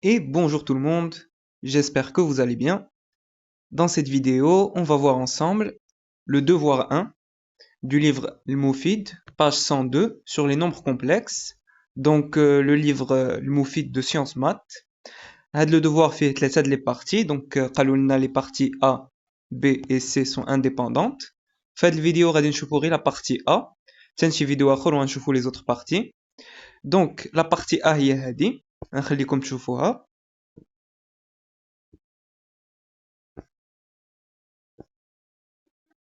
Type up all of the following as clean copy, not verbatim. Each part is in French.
Et bonjour tout le monde, j'espère que vous allez bien. Dans cette vidéo, on va voir ensemble le devoir 1 du livre Al-Moufid, page 102, sur les nombres complexes. Donc le livre Al-Moufid de Sciences Maths. Le devoir fait les parties, donc قالوا لنا les parties A, B et C sont indépendantes. Faites la vidéo غادي نشوفوا غير la partie A. تاني شي فيديو اخر وغنشوفوا les autres parties. Donc la partie A هي هذه نخليكم تشوفوها.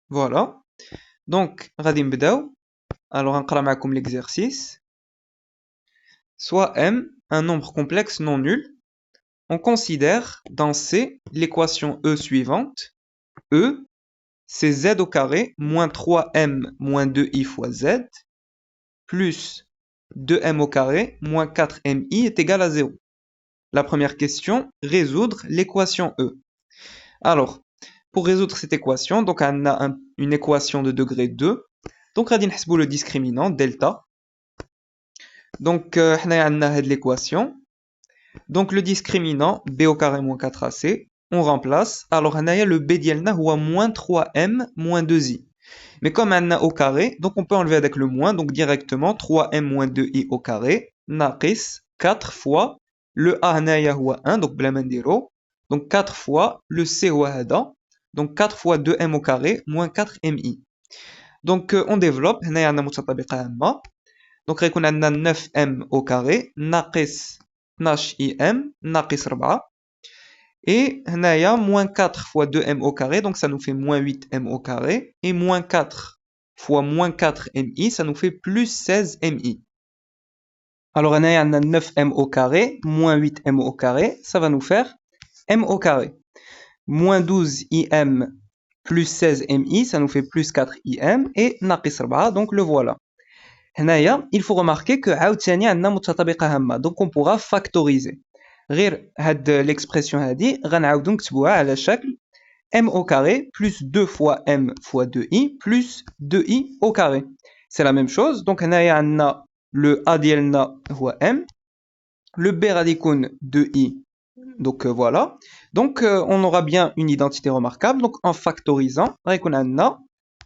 Voilà. Donc, غادي نبداو. Alors, غنقرا معكم l'exercice. Soit M, un nombre complexe non nul. On considère dans C l'équation E suivante. E, c'est Z au carré moins 3M moins 2I fois Z plus 2M au carré moins 4MI est égal à 0. La première question, résoudre l'équation E. Alors, pour résoudre cette équation, donc on a une équation de degré 2. Donc, غادي نحسبوا le discriminant delta. Donc, حنايا عندنا هاد l'équation. Donc, le discriminant b au carré moins 4ac, on remplace. Alors, هنايا le b ديالنا هو moins 3m moins 2i. Mais comme on a au carré, donc on peut enlever avec le moins, donc directement 3m moins 2i au carré, ناقص 4 fois le a هنايا هو 1, donc بلا ما نديرو. Donc 4 fois le c هو هذا, donc 4 fois 2m au carré moins 4mi. Donc on développe, هنايا عندنا متطابقة هامة. Donc غيكون عندنا 9m au carré ناقص 12im ناقص 4. Et هنايا moins 4 fois 2m au carré, donc ça nous fait moins 8m au carré. Et moins 4 fois moins 4mi, ça nous fait plus 16mi. Alors هنايا عندنا 9m au carré, moins 8m au carré, ça va nous faire m au carré. Moins 12im plus 16mi, ça nous fait plus 4im. Et ناقص 4, donc le voilà. هنايا il faut remarquer que عاوتاني عندنا متطابقة هامة, donc on pourra factoriser. غير هاد l'expression هادي غنعاودو نكتبوها على شكل m au carré plus 2 fois m fois 2i plus 2i au carré. C'est la même chose, donc هنايا عندنا le a ديالنا هو m, le b غادي يكون 2i, donc voilà. Donc on aura bien une identité remarquable, donc en factorisant غيكون عندنا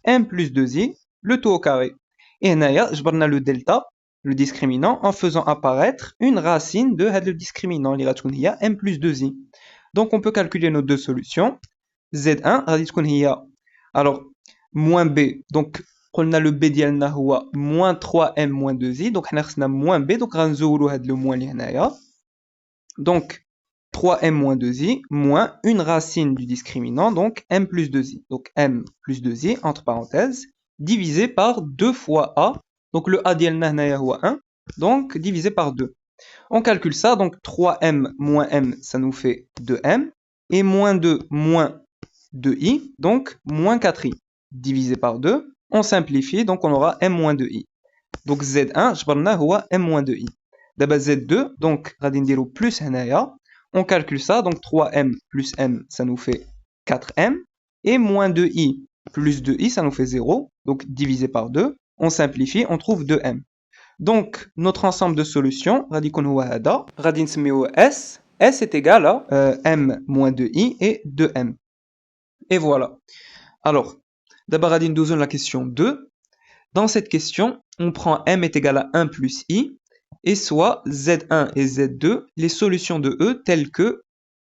m plus 2i, le tout au carré. Et هنايا جبرنا le delta, le discriminant, en faisant apparaître une racine de le discriminant اللي غتكون هي m plus 2i. Donc on peut calculer nos deux solutions. Z1 غادي تكون هي alors moins b, donc قلنا le b ديالنا هو moins 3m moins 2i, donc حنا خصنا moins b, donc غنزولوا هاد le moins اللي هنايا. Donc 3m moins 2i moins une racine du discriminant, donc m plus 2i. Donc m plus 2i entre parenthèses divisé par 2 fois a. Donc le a ديالنا هنايا هو 1, donc divisé par 2. On calcule ça, donc 3m moins m, ça nous fait 2m. Et moins 2 moins 2i, donc moins 4i. Divisé par 2, on simplifie, donc on aura m moins 2i. Donc z1, جبرنا هو m moins 2i. D'abord z2, donc غادي نديرو plus هنايا. On calcule ça, donc 3m plus m, ça nous fait 4m. Et moins 2i plus 2i, ça nous fait 0. Donc divisé par 2, on simplifie, on trouve 2m. Donc notre ensemble de solutions, غادي يكون هو هذا. غادي نسميوه S. S est égal à m moins 2i et 2m. Et voilà. Alors, d'abord غادي ندوزو la question 2. Dans cette question, on prend m est égal à 1 plus i, et soit z1 et z2, les solutions de E telles que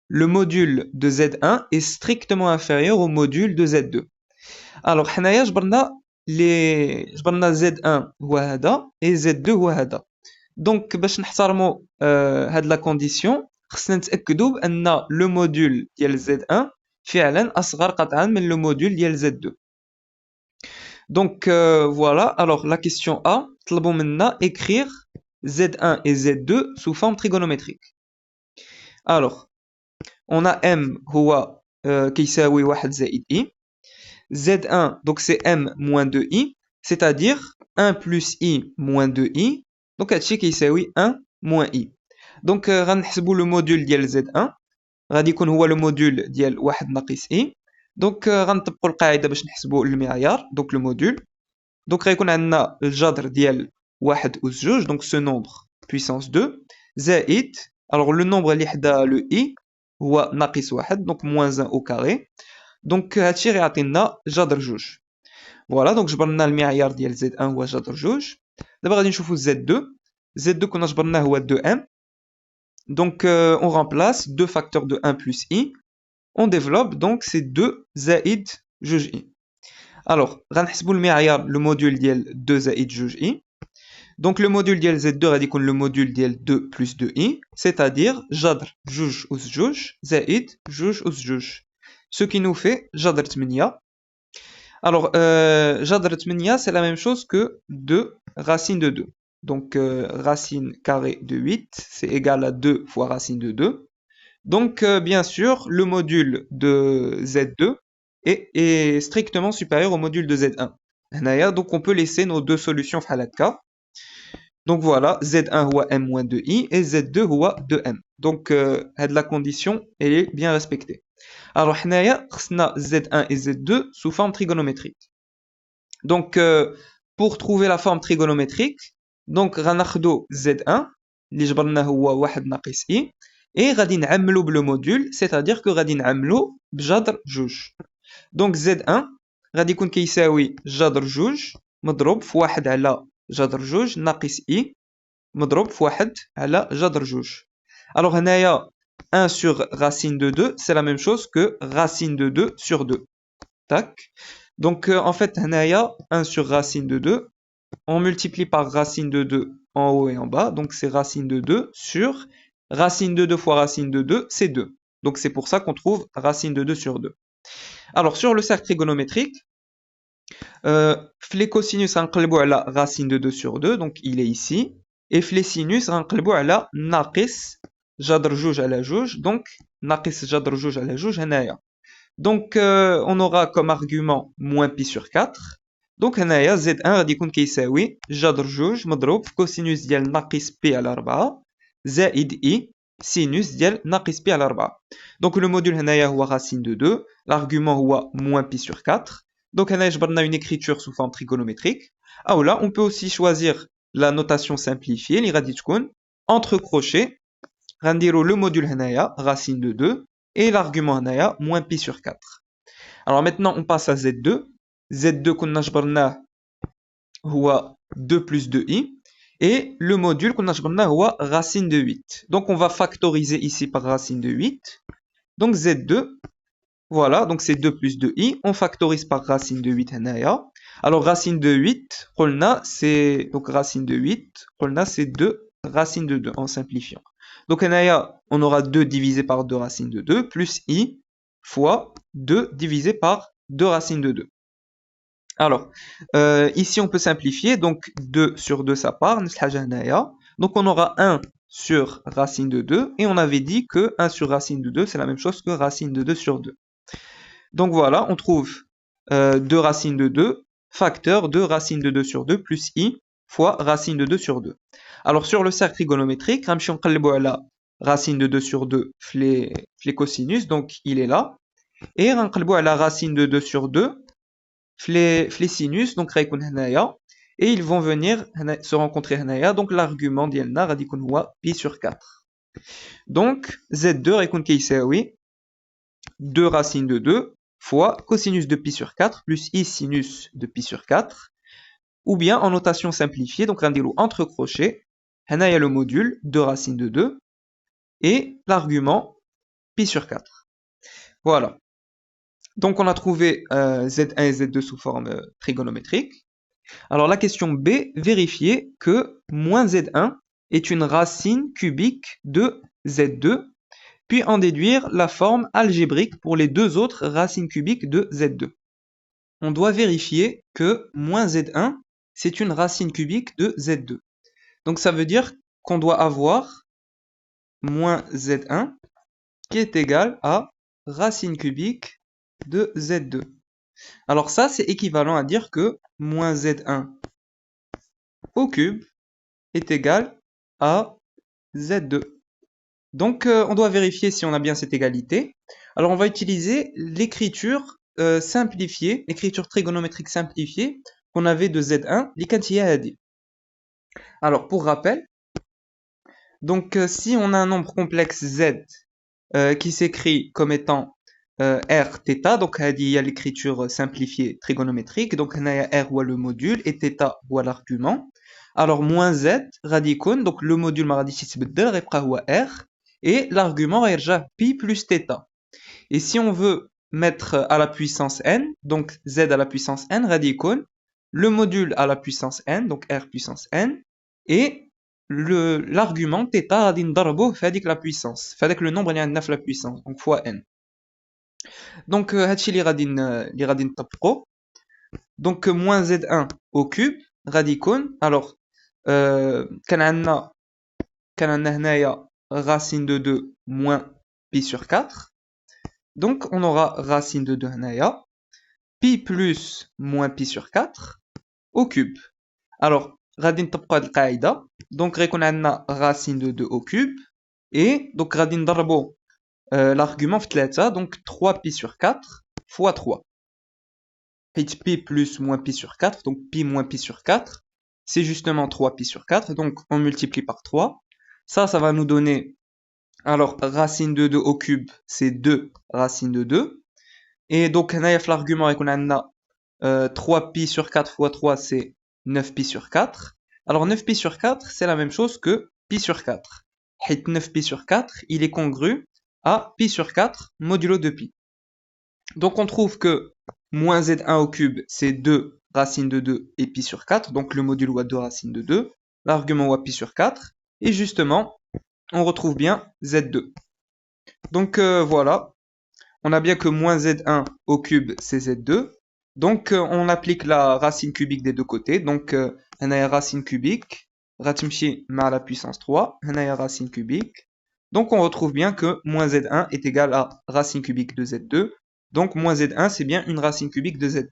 le module de z1 est strictement inférieur au module de z2. Alors, حنايا جبرنا z1 هو هذا et z2 هو هذا. Donc, باش نحترموا هاد la condition, خصنا نتأكدوا بأن le module ديال z1 فعلا أصغر قطعا من le module ديال z2. Donc voilà, alors la question A, طلبوا منا écrire Z1 et Z2 sous forme trigonométrique. Alors, on a M هو كيساوي 1 زائد I. Z1, donc c'est M moins 2I, c'est-à-dire 1 plus I moins 2I. Donc هادشي كيساوي 1 moins I. Donc غنحسبوا le module ديال Z1. غادي يكون هو le module ديال 1 ناقص I. Donc غنطبقوا القاعده باش نحسبوا المعيار, donc le module. Donc غيكون عندنا الجذر ديال 1 أس 2, donc ce nombre puissance 2 زائد Alors le nombre اللي حدا le i هو ناقص واحد donc moins 1 au carré. Donc هادشي غيعطينا جذر جوج. Voilà, donc جبرنا المعيار ديال Z1 هو جذر جوج. دابا غادي نشوفو Z2. Z2 كنا جبرناه هو 2m. Donc on remplace 2 facteurs de 1 plus i. On développe donc c'est 2 زائد جوج i. Alors غنحسبوا المعيار le module ديال 2 زائد جوج i. Donc le module ديال Z2 غادي يكون le module ديال 2 plus 2i, c'est-à-dire جذر جوج أس جوج زائد جوج أس جوج. Ce qui nous fait جذر 8. Alors, جذر 8, c'est la même chose que 2 racine de 2. Donc, racine carrée de 8, c'est égal à 2 fois racine de 2. Donc, bien sûr, le module de Z2 est strictement supérieur au module de Z1. Donc, on peut laisser nos deux solutions في حالة K. Donc voilà, Z1 هو m-2i et Z2 هو 2m. Donc, la condition elle est bien respectée. Alors, حنايا خصنا Z1 et Z2 sous forme trigonométrique. Donc, pour trouver la forme trigonométrique, donc غناخدو Z1 اللي جبرناه هو 1 ناقص i et غادي نعملو بلو موديول, c'est-à-dire que غادي نعملو بجذر جوج. Donc Z1 غادي يكون كيساوي جذر جوج مضروب في 1 على جذر جوج ناقص i مضروب في 1 على جذر جوج. Alors هنايا 1 sur racine de 2, c'est la même chose que racine de 2 sur 2. Tac. Donc, en fait, هنايا 1 sur racine de 2, on multiplie par racine de 2 en haut et en bas. Donc, c'est racine de 2 sur racine de 2 fois racine de 2, c'est 2. Donc, c'est pour ça qu'on trouve racine de 2 sur 2. Alors, sur le cercle trigonométrique, les cosinus غنقلبوا على racine de 2 sur 2, donc il est ici. Et les sinus غنقلبوا على ناقص جذر جوج على جوج, donc ناقص جذر جوج على جوج هنايا. Donc, on aura comme argument moins pi sur 4. Donc, هنايا Z1 غادي يكون كيساوي جذر جوج مضروب في كوسينوس ديال ناقص pi على 4 زائد i sinus ديال ناقص pi على 4. Donc, le module هنايا هو racine de 2. L'argument هو moins pi sur 4. Donc, هنايا جبرنا une écriture sous forme trigonométrique. Ah là, on peut aussi choisir la notation simplifiée اللي غادي تكون entre crochets. غنديرو le module هنايا racine de 2. Et l'argument هنايا moins pi sur 4. Alors maintenant on passe à Z2. Z2 كنا جبرناه هو 2 plus 2i. Et le module كنا جبرناه هو racine de 8. Donc on va factoriser ici par racine de 8. Donc Z2, voilà, donc c'est 2 plus 2i. On factorise par racine de 8 هنايا. Alors racine de 8, قلنا c'est donc racine de 8, قلنا c'est 2 racine de 2 en simplifiant. Donc, on aura 2 divisé par 2 racines de 2 plus i fois 2 divisé par 2 racines de 2. Alors, ici on peut simplifier, donc 2 sur 2 ça part, donc on aura 1 sur racine de 2, et on avait dit que 1 sur racine de 2 c'est la même chose que racine de 2 sur 2. Donc voilà, on trouve 2 racines de 2, facteur de racine de 2 sur 2 plus i fois racine de 2 sur 2. Alors sur le cercle trigonométrique, غنمشيو نقلبوا على racine de 2 sur 2 في les cosinus, donc il est là. Et غنقلبوا على racine de 2 sur 2 في les sinus, donc غيكون هنايا. Et ils vont venir se rencontrer هنايا, donc l'argument ديالنا غادي يكون هو pi sur 4. Donc Z2 غيكون كيساوي 2 racine de 2 fois cosinus de pi sur 4 plus i sinus de pi sur 4. Ou bien en notation simplifiée, donc غنديرو entre crochets, هنايا le module 2 racine de 2 et l'argument pi sur 4. Voilà. Donc on a trouvé Z1 et Z2 sous forme trigonométrique. Alors la question B, vérifier que moins Z1 est une racine cubique de Z2, puis en déduire la forme algébrique pour les deux autres racines cubiques de Z2. On doit vérifier que moins Z1 c'est une racine cubique de Z2. Donc ça veut dire qu'on doit avoir moins Z1 qui est égal à racine cubique de Z2. Alors ça, c'est équivalent à dire que moins Z1 au cube est égal à Z2. Donc on doit vérifier si on a bien cette égalité. Alors on va utiliser l'écriture simplifiée, l'écriture trigonométrique simplifiée qu'on avait de Z1, les quantités. Alors pour rappel, Donc, si on a un nombre complexe z qui s'écrit comme étant r θ, donc il y a l'écriture simplifiée trigonométrique, donc il y a r ou le module et θ ou l'argument. Alors moins z radicon, donc le module m'a يتبدل هو r et l'argument va pi plus θ. Et si on veut mettre à la puissance n, donc z à la puissance n radicon, le module à la puissance n, donc r puissance n, et l'argument θ غادي نضربوه في هذيك la puissance, في هذاك le nombre اللي عندنا في la puissance, donc fois n. Donc هادشي اللي غادي نطبقو. Donc moins z1 au cube غادي يكون alors كان عندنا هنايا racine de 2 moins pi sur 4. Donc on aura racine de 2 هنايا pi plus moins pi sur 4 au cube. Alors غادي نطبقوا هاد القاعده. Donc غيكون عندنا racine de 2 au cube et donc غادي نضربوا l'argument في 3, donc 3 pi sur 4 fois 3. Pi plus moins pi sur 4, donc pi moins pi sur 4, c'est justement 3 pi sur 4, donc on multiplie par 3. Ça va nous donner, alors racine de 2 au cube, c'est 2 racine de 2. Et donc, l'argument qu'on a 3 pi sur 4 fois 3, c'est 9 pi sur 4. Alors 9 pi sur 4, c'est la même chose que pi sur 4. 9 pi sur 4, il est congru à pi sur 4 modulo de pi. Donc on trouve que moins z1 au cube, c'est 2 racine de 2 et pi sur 4. Donc le module ou 2 racine de 2. L'argument ou pi sur 4. Et justement, on retrouve bien z2. Donc voilà, on a bien que moins z1 au cube, c'est z2. Donc on applique la racine cubique des deux côtés. Donc on a racine cubique, ratimchi à la puissance 3, on a racine cubique. Donc on retrouve bien que moins z1 est égal à racine cubique de z2. Donc moins z1, c'est bien une racine cubique de z2.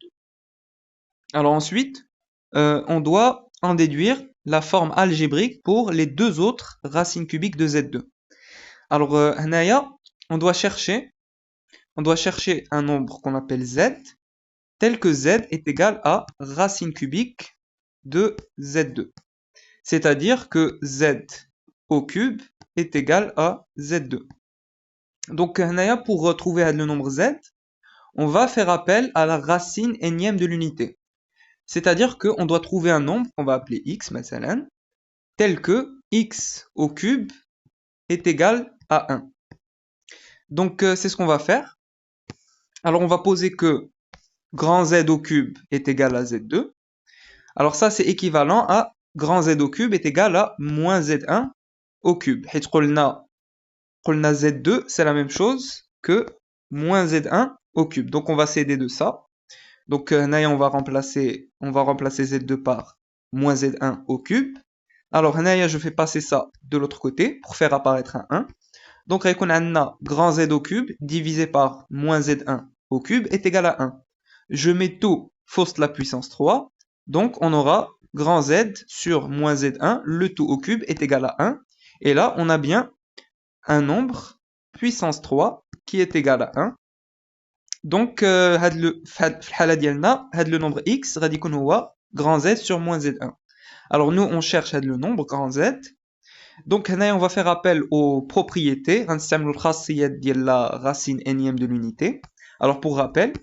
Alors ensuite, on doit en déduire la forme algébrique pour les deux autres racines cubiques de z2. Alors on doit chercher un nombre qu'on appelle z, tel que z est égal à racine cubique de z2. C'est-à-dire que z au cube est égal à z2. Donc pour retrouver le nombre z, on va faire appel à la racine énième de l'unité. C'est-à-dire qu'on doit trouver un nombre qu'on va appeler x, مثلا, tel que x au cube est égal à 1. Donc c'est ce qu'on va faire. Alors on va poser que grand z au cube est égal à z2. Alors ça c'est équivalent à grand z au cube est égal à moins z1 au cube. Et قلنا z2 c'est la même chose que moins z1 au cube. Donc on va s'aider de ça. Donc on va remplacer z2 par moins z1 au cube. Alors je fais passer ça de l'autre côté pour faire apparaître un 1. Donc on a grand z au cube divisé par moins z1 au cube est égal à 1. Je mets tout fausse la puissance 3. Donc on aura grand z sur moins z1, le tout au cube est égal à 1. Et là on a bien un nombre puissance 3 qui est égal à 1. Donc le nombre x غادي يكون هو grand z sur moins z1. Alors nous on cherche le nombre grand z. Donc on va faire appel aux propriétés, غنستعملوا الخاصيات ديال la racine énième de l'unité. Alors pour rappel,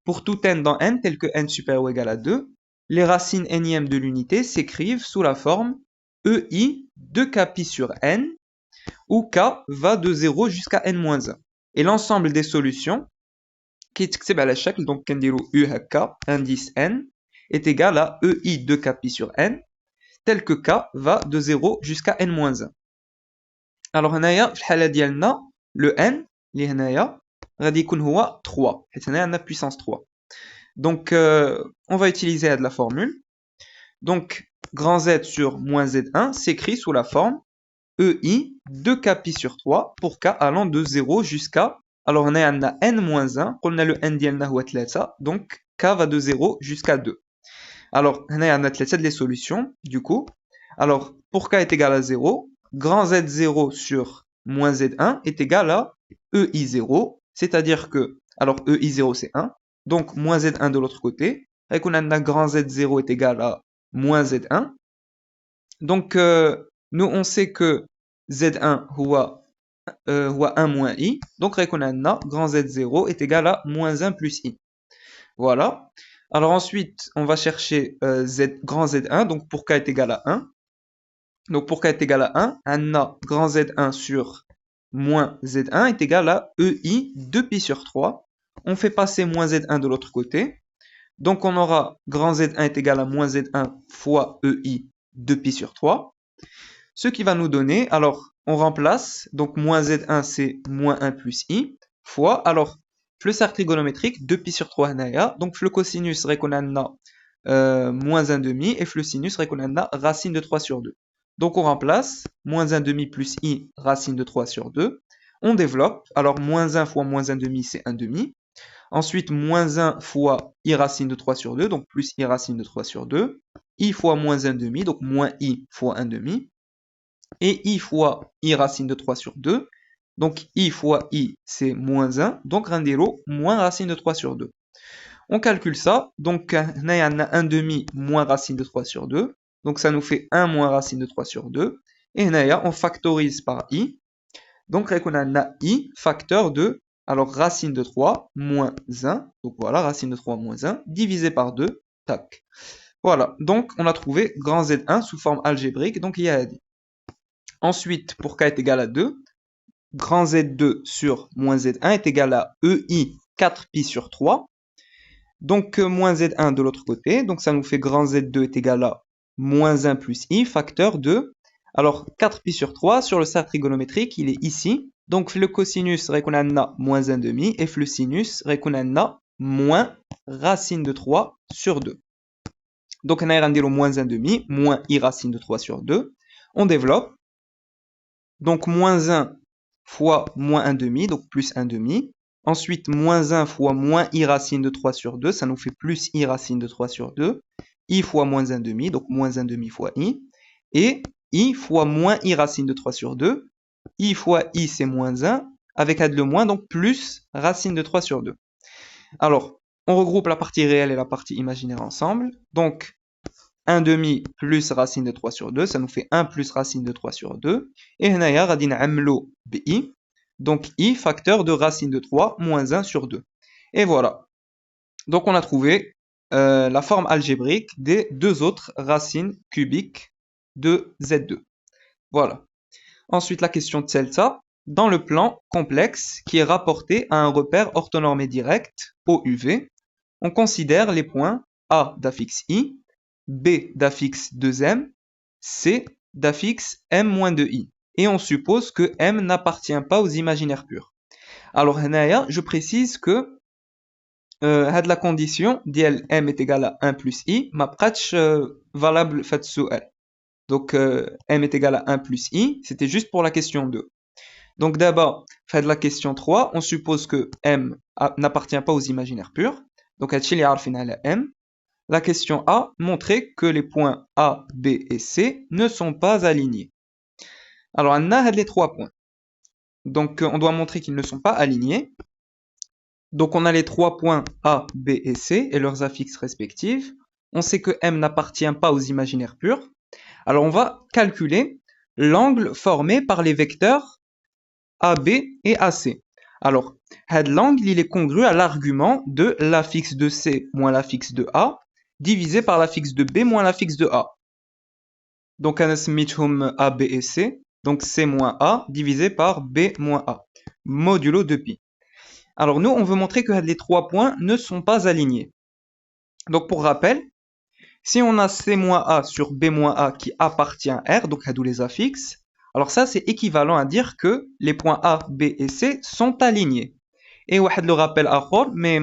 pour tout n dans n tel que n supérieur ou égal à 2, les racines énièmes de l'unité s'écrivent sous la forme EI de kpi sur n, où k va de 0 jusqu'à n-1. Et l'ensemble des solutions, qui est à la chèque, donc U هكا, indice n, est égal à EI de kpi sur n, tel que k va de 0 jusqu'à n-1. Alors هنايا في الحالة ديالنا le n اللي هنايا غادي يكون هو 3 حيت هنايا عندنا puissance 3. Donc on va utiliser la formule. Donc grand z sur moins z1 s'écrit sous la forme EI de kpi sur 3 pour k allant de 0 jusqu'à, alors on a n-1, on a le n ديالنا هو 3, donc k va de 0 jusqu'à 2. Alors on a 3 les solutions du coup. Alors pour k est égal à 0, grand z0 sur moins z1 est égal à EI0, c'est-à-dire que, alors EI0 c'est 1, donc moins z1 de l'autre côté, et qu'on a grand z0 est égal à moins z1. Donc nous on sait que Z1 هو 1 moins I. Donc, grand Z0 est égal à moins 1 plus I. Voilà. Alors ensuite, on va chercher grand Z1. Donc, pour K est égal à 1. Donc, pour K est égal à 1, grand Z1 sur moins Z1 est égal à EI 2pi sur 3. On fait passer moins Z1 de l'autre côté. Donc, on aura grand Z1 est égal à moins Z1 fois EI 2pi sur 3. Ce qui va nous donner, alors, on remplace, donc moins Z1 c'est moins 1 plus I, fois, alors, le cercle trigonométrique, 2pi sur 3 هنايا, donc le cosinus qu'on a moins 1 demi, et le sinus qu'on a racine de 3 sur 2. Donc on remplace, moins 1 demi plus I, racine de 3 sur 2. On développe, alors moins 1 fois moins 1 demi c'est 1 demi. Ensuite, moins 1 fois I racine de 3 sur 2, donc plus I racine de 3 sur 2. I fois moins 1 demi, donc moins I fois 1 demi. Et I fois I racine de 3 sur 2. Donc I fois I, c'est moins 1. Donc rendez-vous moins racine de 3 sur 2. On calcule ça. Donc on a 1 demi moins racine de 3 sur 2. Donc ça nous fait 1 moins racine de 3 sur 2. Et on factorise par I. Donc on a I facteur de, alors racine de 3 moins 1. Donc voilà, racine de 3 moins 1 divisé par 2. Tac. Voilà, donc on a trouvé grand Z1 sous forme algébrique. Donc il y a dit. Ensuite, pour K est égal à 2, grand Z2 sur moins Z1 est égal à EI 4pi sur 3. Donc, moins Z1 de l'autre côté. Donc, ça nous fait grand Z2 est égal à moins 1 plus I, facteur de... Alors, 4pi sur 3, sur le cercle trigonométrique, il est ici. Donc, le cosinus, on a moins 1 demi, et le sinus, on a moins racine de 3 sur 2. Donc, on a moins 1 demi, moins I racine de 3 sur 2. On développe. Donc, moins 1 fois moins 1 demi, donc plus 1 demi. Ensuite, moins 1 fois moins I racine de 3 sur 2, ça nous fait plus I racine de 3 sur 2. I fois moins 1 demi, donc moins 1 demi fois I. Et I fois moins I racine de 3 sur 2. I fois I, c'est moins 1, avec aide le moins, donc plus racine de 3 sur 2. Alors, on regroupe la partie réelle et la partie imaginaire ensemble. Donc, 1 demi plus racine de 3 sur 2, ça nous fait 1 plus racine de 3 sur 2. Et هنايا غادي نعملو بI, donc I facteur de racine de 3 moins 1 sur 2. Et voilà. Donc on a trouvé la forme algébrique des deux autres racines cubiques de Z2. Voilà. Ensuite la question de Celta. Dans le plan complexe qui est rapporté à un repère orthonormé direct, OUV, on considère les points A d'affixe I, B d'affixe 2M, C d'affixe M-2I. Et on suppose que M n'appartient pas aux imaginaires purs. Alors, je précise que la condition ديال M est égal à 1 plus I ما بقاتش valable في هاد السؤال. Donc, M est égal à 1 plus I, c'était juste pour la question 2. Donc, d'abord, fait la question 3, on suppose que M n'appartient pas aux imaginaires purs. Donc, هادشي اللي عارفين على M. La question A montrait que les points A, B et C ne sont pas alignés. Alors, on a les trois points. Donc, on doit montrer qu'ils ne sont pas alignés. Donc, on a les trois points A, B et C et leurs affixes respectives. On sait que M n'appartient pas aux imaginaires purs. Alors, on va calculer l'angle formé par les vecteurs AB et AC. Alors, l'angle, il est congru à l'argument de l'affixe de C moins l'affixe de A divisé par l'affixe de B moins l'affixe de A. Donc, on a A, B et C. Donc, C moins A divisé par B moins A. Modulo 2pi. Alors, nous, on veut montrer que les trois points ne sont pas alignés. Donc, pour rappel, si on a C moins A sur B moins A qui appartient à R, donc d'où les affixes, alors ça, c'est équivalent à dire que les points A, B et C sont alignés. Et le rappel à mais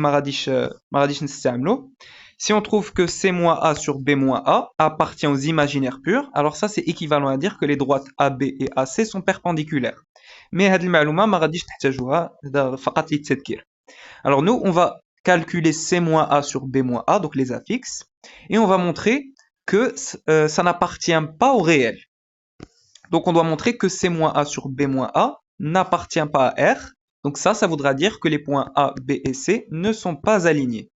si on trouve que C moins A sur B moins A appartient aux imaginaires purs, alors ça, c'est équivalent à dire que les droites AB et AC sont perpendiculaires. Mais alors nous, on va calculer C moins A sur B moins A, donc les affixes, et on va montrer que ça n'appartient pas au réel. Donc on doit montrer que C moins A sur B moins A n'appartient pas à R. Donc ça voudra dire que les points A, B et C ne sont pas alignés.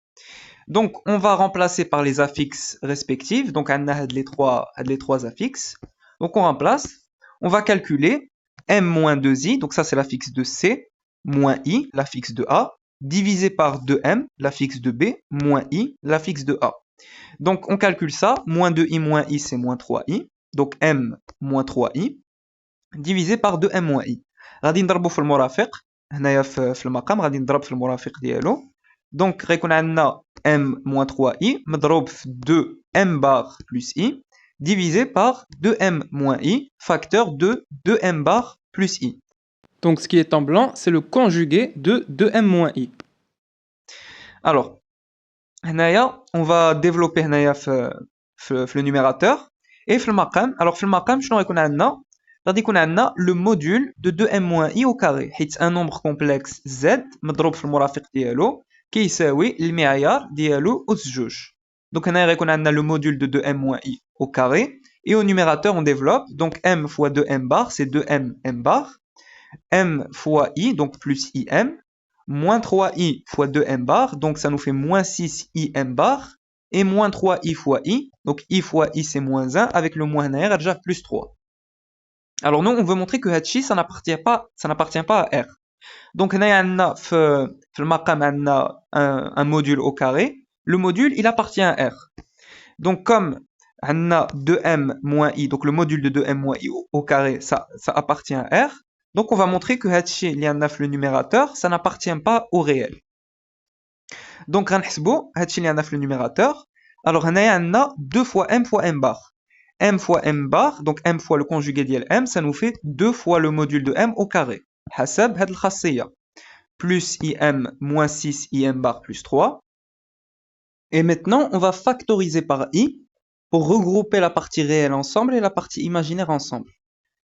Donc on va remplacer par les affixes respectives. Donc on a les trois affixes. Donc on remplace. On va calculer m moins 2i, donc ça c'est la fixe de C, moins i, la fixe de A, divisé par 2m, la fixe de B, moins i, la fixe de A. Donc on calcule ça, moins 2i moins i c'est moins 3i, donc m moins 3i, divisé par 2m moins i. غادي نضربو في المرافق هنايا في المقام غادي نضرب في المرافق ديالو. دونك غيكون عندنا m moins 3i مضروب في 2m bar plus i divisé par 2m moins i facteur de 2m bar plus i. Donc ce qui est en blanc, c'est le conjugué de 2m moins i. Alors, هنايا on va développer هنايا في le numérateur et في المقام. Alors في المقام شنو غيكون عندنا؟ غادي يكون عندنا le module de 2m - i au carré حيت un nombre complexe z مضروب في المرافق ديالو كيساوي المعيار ديالو أس جوج. Donc هنايا غيكون عندنا le module de 2m - i au carré et au numérateur on développe donc m fois 2m bar c'est 2m m bar, m fois i donc plus im, moins 3i fois 2m bar donc ça nous fait moins 6i m bar et moins 3i fois i donc i fois i c'est moins 1 avec le moins هنايا غترجع plus 3. Alors nous on veut montrer que هادشي ça n'appartient pas à R. Donc هنايا عندنا في المقام عندنا un module au carré. Le module il appartient à R. Donc comme عندنا 2m moins i donc le module de 2m moins i au carré ça appartient à R. Donc on va montrer que هادشي اللي عندنا في le numérateur ça n'appartient pas au réel. Donc غنحسبوا هادشي اللي عندنا في le numérateur. Alors هنايا عندنا 2 fois m bar. M fois m bar, donc m fois le conjugué ديال m, ça nous fait 2 fois le module de m au carré. حسب هاد الخاصية. Plus im moins 6 im bar plus 3. Et maintenant, on va factoriser par i pour regrouper la partie réelle ensemble et la partie imaginaire ensemble.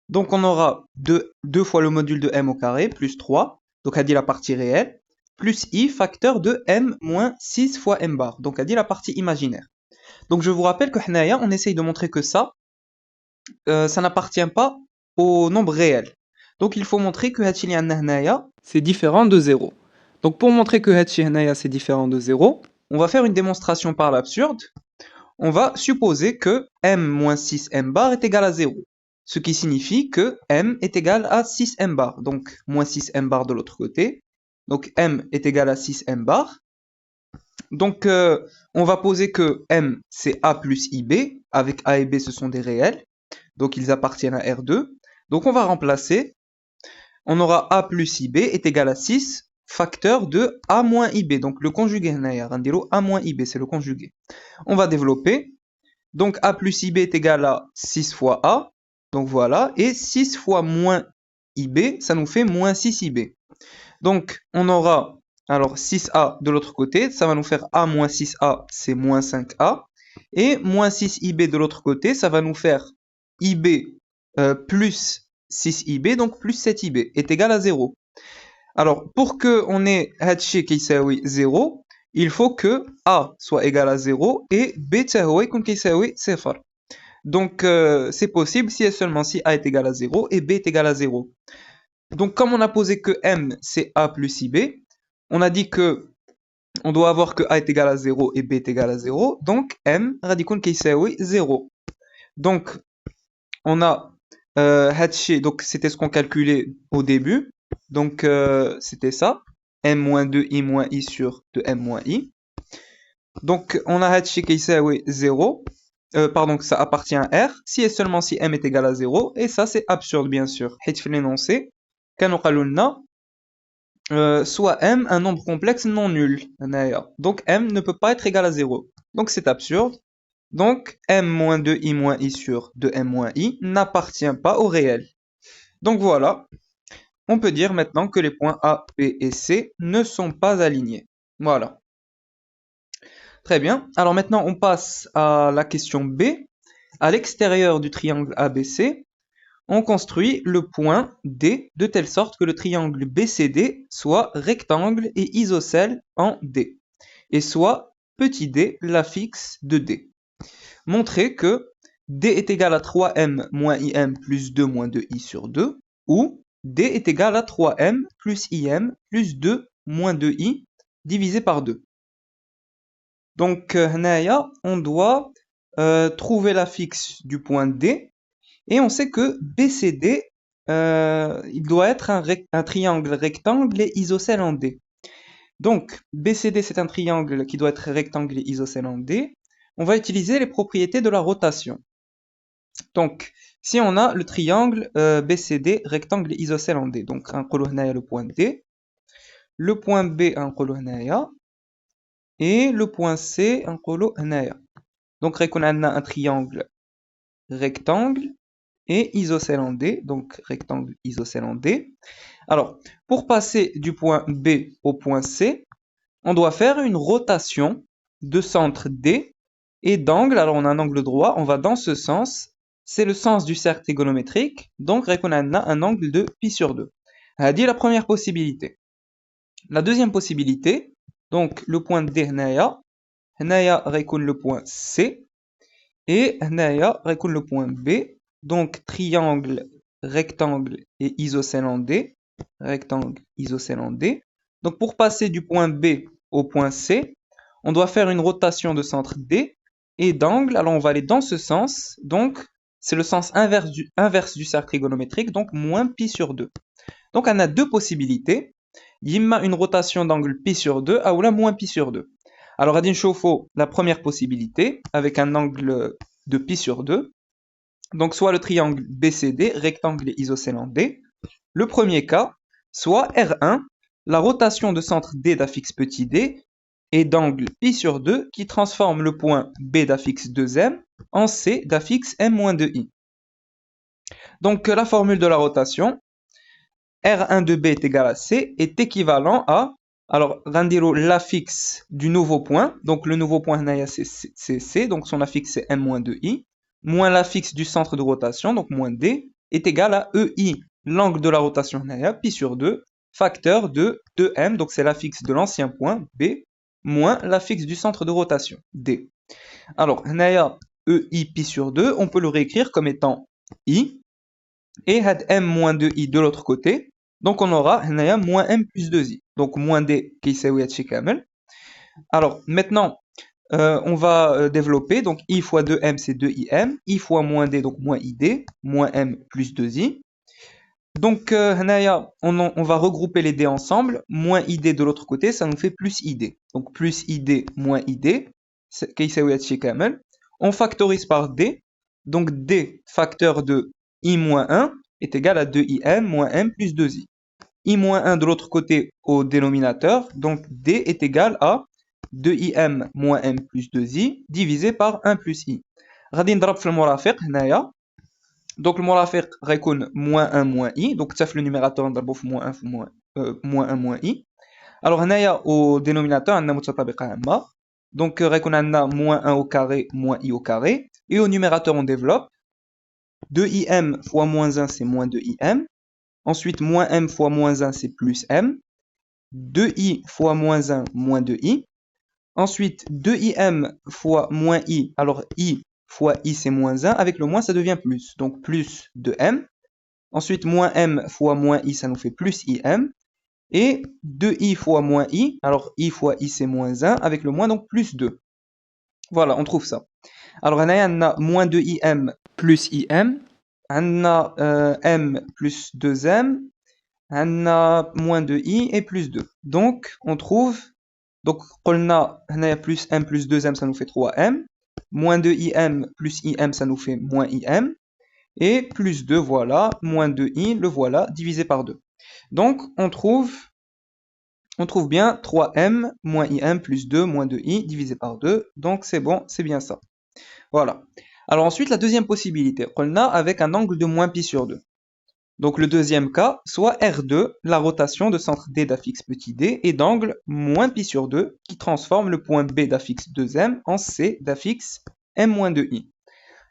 Donc on aura 2 fois le module de m au carré plus 3, donc a dit la partie réelle, plus i facteur de m moins 6 fois m bar, donc a dit la partie imaginaire. Donc je vous rappelle que هنايا on essaye de montrer que ça n'appartient pas au nombre réel. Donc il faut montrer que هادشي اللي عندنا هنايا c'est différent de 0. Donc pour montrer que هادشي هنايا c'est différent de 0, on va faire une démonstration par l'absurde. On va supposer que m moins 6m bar est égal à 0. Ce qui signifie que m est égal à 6m bar. Donc moins 6m bar de l'autre côté. Donc m est égal à 6m bar. Donc, on va poser que M, c'est A plus IB. Avec A et B, ce sont des réels. Donc, ils appartiennent à R2. Donc, on va remplacer. On aura A plus IB est égal à 6 facteur de A moins IB. Donc, le conjugué, A moins IB, c'est le conjugué. On va développer. Donc, A plus IB est égal à 6 fois A. Donc, voilà. Et 6 fois moins IB, ça nous fait moins 6 IB. Donc, on aura... Alors 6a de l'autre côté, ça va nous faire a moins 6a, c'est moins 5a. Et moins 6ib de l'autre côté, ça va nous faire ib plus 6ib, donc plus 7ib, est égal à 0. Alors pour que on ait هادشي كيساوي 0, il faut que a soit égal à 0 et b تاهو يكون كيساوي 0. Donc c'est possible si et seulement si a est égal à 0 et b est égal à 0. Donc comme on a posé que m c'est a plus ib, on a dit que on doit avoir que a est égal à 0 et b est égal à 0. Donc m radicon كيساوي 0. Donc on a هادشي, donc c'était ce qu'on calculait au début. Donc c'était ça. m moins 2i moins i sur 2m moins i. Donc on a هادشي كيساوي 0. Pardon, que ça appartient à R. Si et seulement si m est égal à 0. Et ça c'est absurde bien sûr. حيت في l'énoncé كانوا قالوا لنا soit m un nombre complexe non nul. Donc m ne peut pas être égal à 0. Donc c'est absurde. Donc m moins 2i moins i sur 2m moins i n'appartient pas au réel. Donc voilà. On peut dire maintenant que les points A, B et C ne sont pas alignés. Voilà. Très bien. Alors maintenant on passe à la question B. À l'extérieur du triangle ABC, on construit le point D de telle sorte que le triangle BCD soit rectangle et isocèle en D, et soit petit d la fixe de D. Montrez que D est égal à 3m moins im plus 2 moins 2i sur 2, ou D est égal à 3m plus im plus 2 moins 2i divisé par 2. Donc, on doit trouver la fixe du point D. Et on sait que BCD il doit être un triangle rectangle et isocèle en D. Donc, BCD, c'est un triangle qui doit être rectangle et isocèle en D. On va utiliser les propriétés de la rotation. Donc, si on a le triangle BCD, rectangle et isocèle en D, donc un le point D, le point B un et le point C un donc on a un triangle rectangle et isocèle en D, donc rectangle isocèle en D. Alors, pour passer du point B au point C, on doit faire une rotation de centre D et d'angle. Alors, on a un angle droit, on va dans ce sens. C'est le sens du cercle trigonométrique. Donc, on a un angle de pi sur 2. C'est la première possibilité. La deuxième possibilité, donc le point D, هنايا غيكون le point C. Et هنايا غيكون le point B. Donc, triangle, rectangle et isocèle en D. Rectangle, isocèle en D. Donc, pour passer du point B au point C, on doit faire une rotation de centre D et d'angle. Alors, on va aller dans ce sens. Donc, c'est le sens inverse du cercle trigonométrique, donc moins pi sur 2. Donc, on a deux possibilités. Yimma une rotation d'angle pi sur 2, ou là moins pi sur 2. Alors, Adin Chauffeau, la première possibilité, avec un angle de pi sur 2. Donc, soit le triangle BCD, rectangle et isocèle en D. Le premier cas, soit R1, la rotation de centre D d'affixe petit d et d'angle pi sur 2 qui transforme le point B d'affixe 2m en C d'affixe m-2i. Donc, la formule de la rotation, R1 de B est égal à C, est équivalent à, alors, l'affixe du nouveau point, donc le nouveau point c'est C, donc son affixe c'est m-2i, moins l'affixe du centre de rotation, donc moins D, est égal à EI, l'angle de la rotation pi sur 2, facteur de 2m, donc c'est l'affixe de l'ancien point B, moins l'affixe du centre de rotation D. Alors, EI pi sur 2, on peut le réécrire comme étant I, et had m moins 2i de l'autre côté, donc on aura moins m plus 2i, donc moins d qui est kamel. Alors maintenant, on va développer, donc i fois 2m c'est 2im, i fois moins d donc moins id, moins m plus 2i. Donc on va regrouper les d ensemble, moins id de l'autre côté, ça nous fait plus id. Donc plus id moins id, qui kamel. On factorise par d, donc d facteur de i moins 1 est égal à 2im moins m plus 2i. I moins 1 de l'autre côté au dénominateur, donc d est égal à 2im moins m plus 2i divisé par 1 plus i. غادي نضرب في المرافق هنايا. Donc le مرافق غيكون moins 1 moins i, donc ça fait le numérateur نضربو في moins 1 في moins 1 moins i. Alors هنايا au dénominateur عندنا متطابقة عامة. Donc غيكون عندنا moins 1 au carré moins i au carré. Et au numérateur on développe. 2im fois moins 1 c'est moins 2im. Ensuite, moins m fois moins 1, c'est plus m. 2i fois moins 1, moins 2i. Ensuite, 2im fois moins i. Alors, i fois i, c'est moins 1. Avec le moins, ça devient plus. Donc, plus 2m. Ensuite, moins m fois moins i, ça nous fait plus im. Et 2i fois moins i. Alors, i fois i, c'est moins 1. Avec le moins, donc plus 2. Voilà, on trouve ça. Alors, on a moins 2im plus im. On a m plus 2m, on a moins 2i et plus 2. Donc, on trouve, donc, on a plus m plus 2m, ça nous fait 3m. Moins 2im plus im, ça nous fait moins im. Et plus 2, voilà, moins 2i, le voilà, divisé par 2. Donc, on trouve bien 3m moins im plus 2 moins 2i divisé par 2. Donc, c'est bon, c'est bien ça. Voilà. Alors ensuite, la deuxième possibilité, on a avec un angle de moins pi sur 2. Donc le deuxième cas, soit R2, la rotation de centre D d'affixe petit d, et d'angle moins pi sur 2, qui transforme le point B d'affixe 2m en C d'affixe m-2i.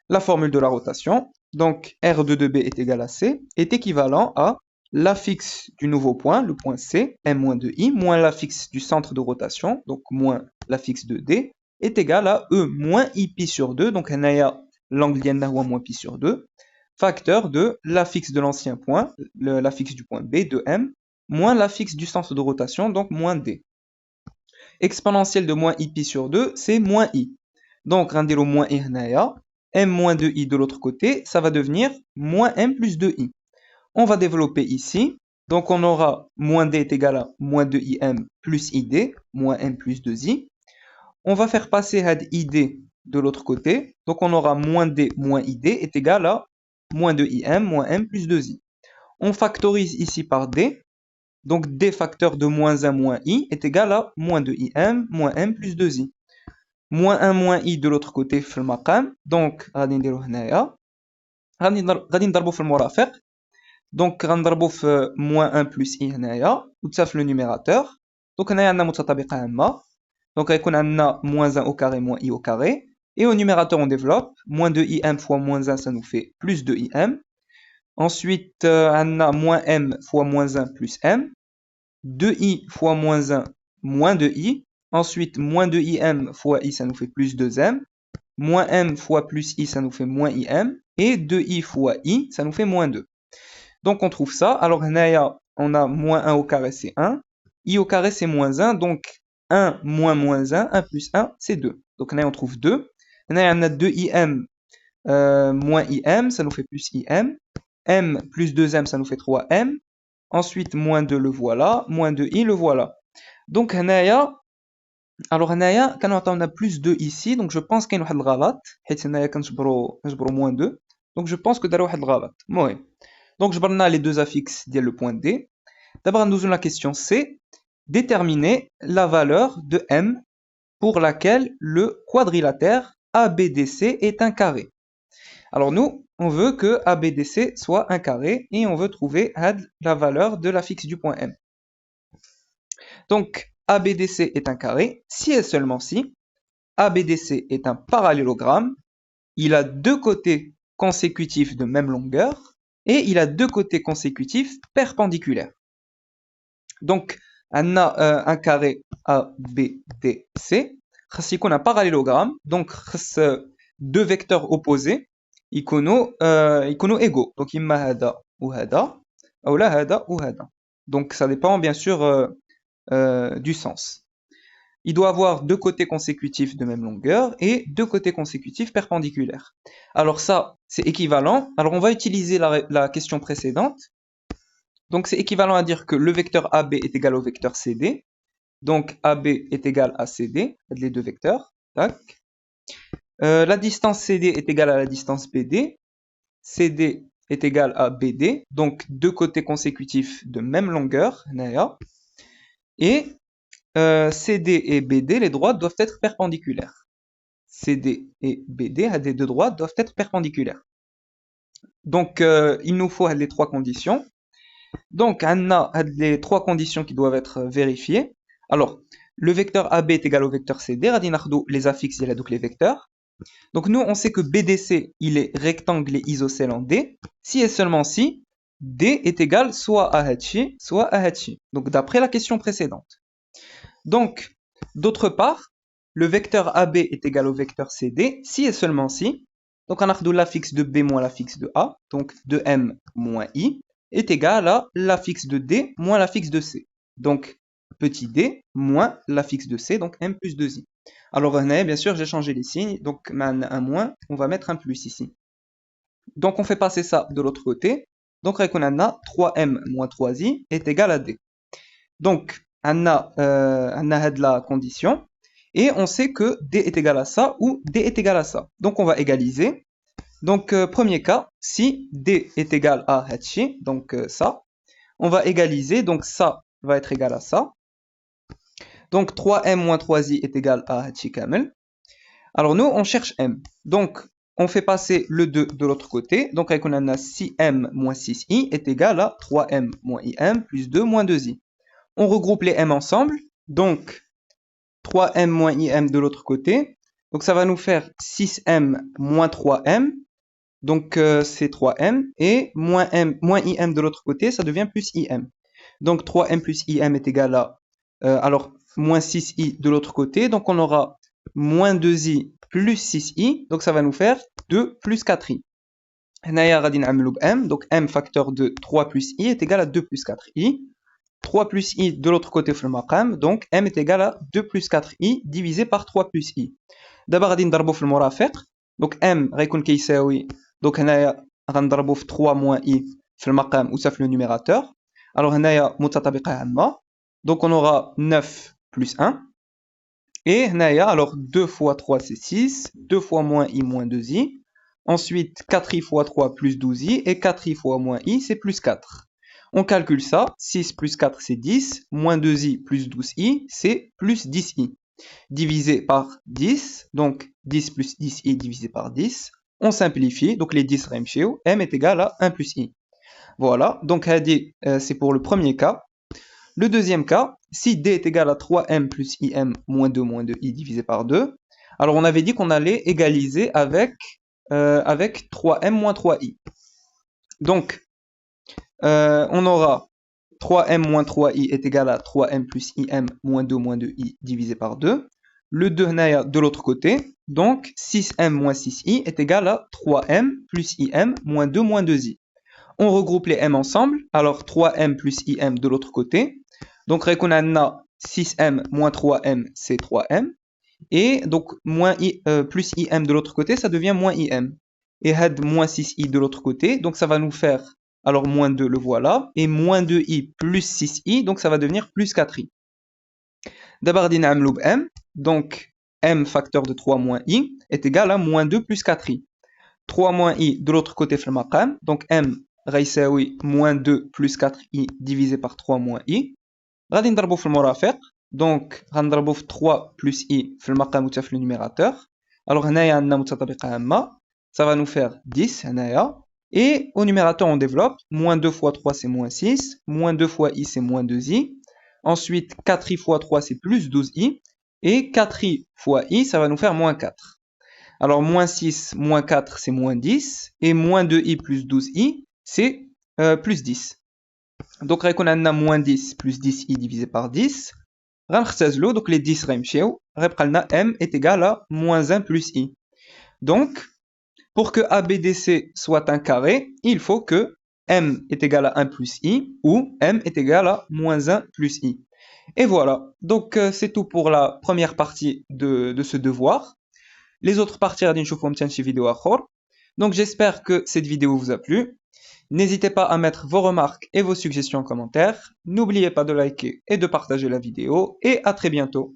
La formule de la rotation, donc R2 de B est égal à C, est équivalent à l'affixe du nouveau point, le point C, m-2i, moins l'affixe du centre de rotation, donc moins l'affixe de D, est égal à E moins I pi sur 2, donc l'angle d'Yanna moins pi sur 2, facteur de l'affixe de l'ancien point, l'affixe du point B, de M, moins l'affixe du centre de rotation, donc moins D. Exponentielle de moins I pi sur 2, c'est moins I. Donc, rendez-le moins I, M moins 2I de l'autre côté, ça va devenir moins M plus 2I. On va développer ici. Donc on aura moins d est égal à moins 2im plus id, moins m plus 2i. On va faire passer had id de l'autre côté. Donc on aura moins d moins id est égal à moins 2im moins m plus 2i. On factorise ici par d. Donc d facteur de moins 1 moins i est égal à moins 2im moins m plus 2i. Moins 1 moins i de l'autre côté في المقام. Donc غادي نديرو هنايا. غادي نضربو في المرافق. Donc غنضربو في moins 1 plus i هنايا وتساوي le numérateur. Donc هنايا عندنا متطابقة عامة. Donc غيكون عندنا moins 1 au carré moins i au carré. Et au numérateur on développe. Moins 2im fois moins 1 ça nous fait plus 2im. Ensuite on a moins m fois moins 1 plus m. 2i fois moins 1 moins 2i. Ensuite moins 2im fois i ça nous fait plus 2m. Moins m fois plus i ça nous fait moins im. Et 2i fois i ça nous fait moins 2. Donc on trouve ça. Alors on a moins 1 au carré c'est 1. I au carré c'est moins 1. Donc 1 moins moins 1. 1 plus 1 c'est 2. Donc on trouve 2. On a 2im moins im. Ça nous fait plus im. M plus 2m ça nous fait 3m. Ensuite moins 2 le voilà. Moins 2i le voilà. Donc alors on a plus 2 ici. Donc je pense qu'il y a une غلط. حيت هنايا كنجبروا moins 2. Donc je pense que داروا واحد الغلط. المهم. Donc, je vais les deux affixes dès le point D. D'abord, nous avons la question C. Déterminer la valeur de M pour laquelle le quadrilatère ABDC est un carré. Alors, nous, on veut que ABDC soit un carré et on veut trouver la valeur de l'affixe du point M. Donc, ABDC est un carré si et seulement si ABDC est un parallélogramme, il a deux côtés consécutifs de même longueur, et il a deux côtés consécutifs perpendiculaires. Donc, on a un carré ABDC, il y a un parallélogramme, donc deux vecteurs opposés, ils sont égaux. Donc, il y a hada ou hada, ou la hada ou hada. Donc, ça dépend bien sûr du sens. Il doit avoir deux côtés consécutifs de même longueur et deux côtés consécutifs perpendiculaires. Alors ça, c'est équivalent. Alors on va utiliser la question précédente. Donc c'est équivalent à dire que le vecteur AB est égal au vecteur CD. Donc AB est égal à CD, les deux vecteurs. Tac. La distance CD est égale à la distance BD. CD est égal à BD. Donc deux côtés consécutifs de même longueur. Et CD et BD, les droites doivent être perpendiculaires. CD et BD, les deux droites doivent être perpendiculaires. Donc, il nous faut les trois conditions. Donc, on a les trois conditions qui doivent être vérifiées. Alors, le vecteur AB est égal au vecteur CD. On a les affixes, donc les vecteurs. Donc, nous, on sait que BDC, il est rectangle et isocèle en D. Si et seulement si, D est égal soit à Hachi, soit à Hachi. Donc, d'après la question précédente. Donc, d'autre part, le vecteur AB est égal au vecteur CD, si et seulement si. Donc, on a l'affixe de B moins l'affixe de A, donc de M moins I, est égal à l'affixe de D moins l'affixe de C. Donc, petit d moins l'affixe de C, donc M plus 2I. Alors, bien sûr, j'ai changé les signes, donc un moins, on va mettre un plus ici. Donc, on fait passer ça de l'autre côté. Donc, on a 3M moins 3I est égal à D. Donc, on a la condition et on sait que D est égal à ça ou D est égal à ça. Donc on va égaliser. Donc premier cas, si D est égal à Hachi, donc ça, on va égaliser, donc ça va être égal à ça. Donc 3M moins 3I est égal à Hachi Kamel. Alors nous, on cherche M. Donc on fait passer le 2 de l'autre côté. Donc on a 6M moins 6I est égal à 3M moins IM plus 2 moins 2I. On regroupe les m ensemble, donc 3m moins im de l'autre côté. Donc ça va nous faire 6m moins 3m, donc c'est 3m, et moins im de l'autre côté, ça devient plus im. Donc 3m plus im est égal à, alors moins 6i de l'autre côté, donc on aura moins 2i plus 6i, donc ça va nous faire 2 plus 4i. Donc m facteur de 3 plus i est égal à 2 plus 4i. 3 plus i de l'autre côté في المقام, donc m est égal à 2 plus 4i divisé par 3 plus i. D'abord غادي نضربو في المرافق, donc m غيكون كيساوي, donc هنايا غنضربو في 3 moins i, في المقام وصف le numérateur. Alors هنايا متطابقة عامة. Donc on aura 9 plus 1. Et هنايا, alors 2 fois 3 c'est 6, 2 fois moins i moins 2i. Ensuite 4i fois 3 plus 12i et 4i fois moins i c'est plus 4. On calcule ça, 6 plus 4 c'est 10, moins 2i plus 12i c'est plus 10i. Divisé par 10, donc 10 plus 10i divisé par 10. On simplifie, donc les 10 remcheo, m est égal à 1 plus i. Voilà, donc c'est pour le premier cas. Le deuxième cas, si d est égal à 3m plus im moins 2i divisé par 2, alors on avait dit qu'on allait égaliser avec 3m moins 3i. Donc, on aura 3m moins 3i est égal à 3m plus im moins 2i divisé par 2. Le 2 de l'autre côté, donc 6m moins 6i est égal à 3m plus im moins 2i. On regroupe les m ensemble, alors 3m plus im de l'autre côté. Donc, on a 6m moins 3m, c'est 3m. Et donc, plus im de l'autre côté, ça devient moins im. Et had moins 6i de l'autre côté, donc ça va nous faire, alors moins 2, le voilà. Et moins 2i plus 6i, donc ça va devenir plus 4i. D'abord, on a m. Donc, m facteur de 3 moins i est égal à moins 2 plus 4i. 3 moins i de l'autre côté, le maqam. Donc, m غيساوي moins 2 plus 4i divisé par 3 moins i. غادي نضربو في المرافق. Donc, غنضربو في 3 plus i في المقام وتا في le numérateur. Alors, هنايا عندنا متطابقة عامة. Ça va nous faire 10 هنايا. Et au numérateur, on développe. Moins 2 fois 3, c'est moins 6. Moins 2 fois i, c'est moins 2i. Ensuite, 4i fois 3, c'est plus 12i. Et 4i fois i, ça va nous faire moins 4. Alors, moins 6, moins 4, c'est moins 10. Et moins 2i plus 12i, c'est plus 10. Donc, on a moins 10 plus 10i divisé par 10. Donc, les 10 m est égal à moins 1 plus i. Donc, pour que ABDC soit un carré, il faut que m est égal à 1 plus i ou m est égal à moins 1 plus i. Et voilà, donc c'est tout pour la première partie de ce devoir. Les autres parties, donc j'espère que cette vidéo vous a plu. N'hésitez pas à mettre vos remarques et vos suggestions en commentaire. N'oubliez pas de liker et de partager la vidéo. Et à très bientôt.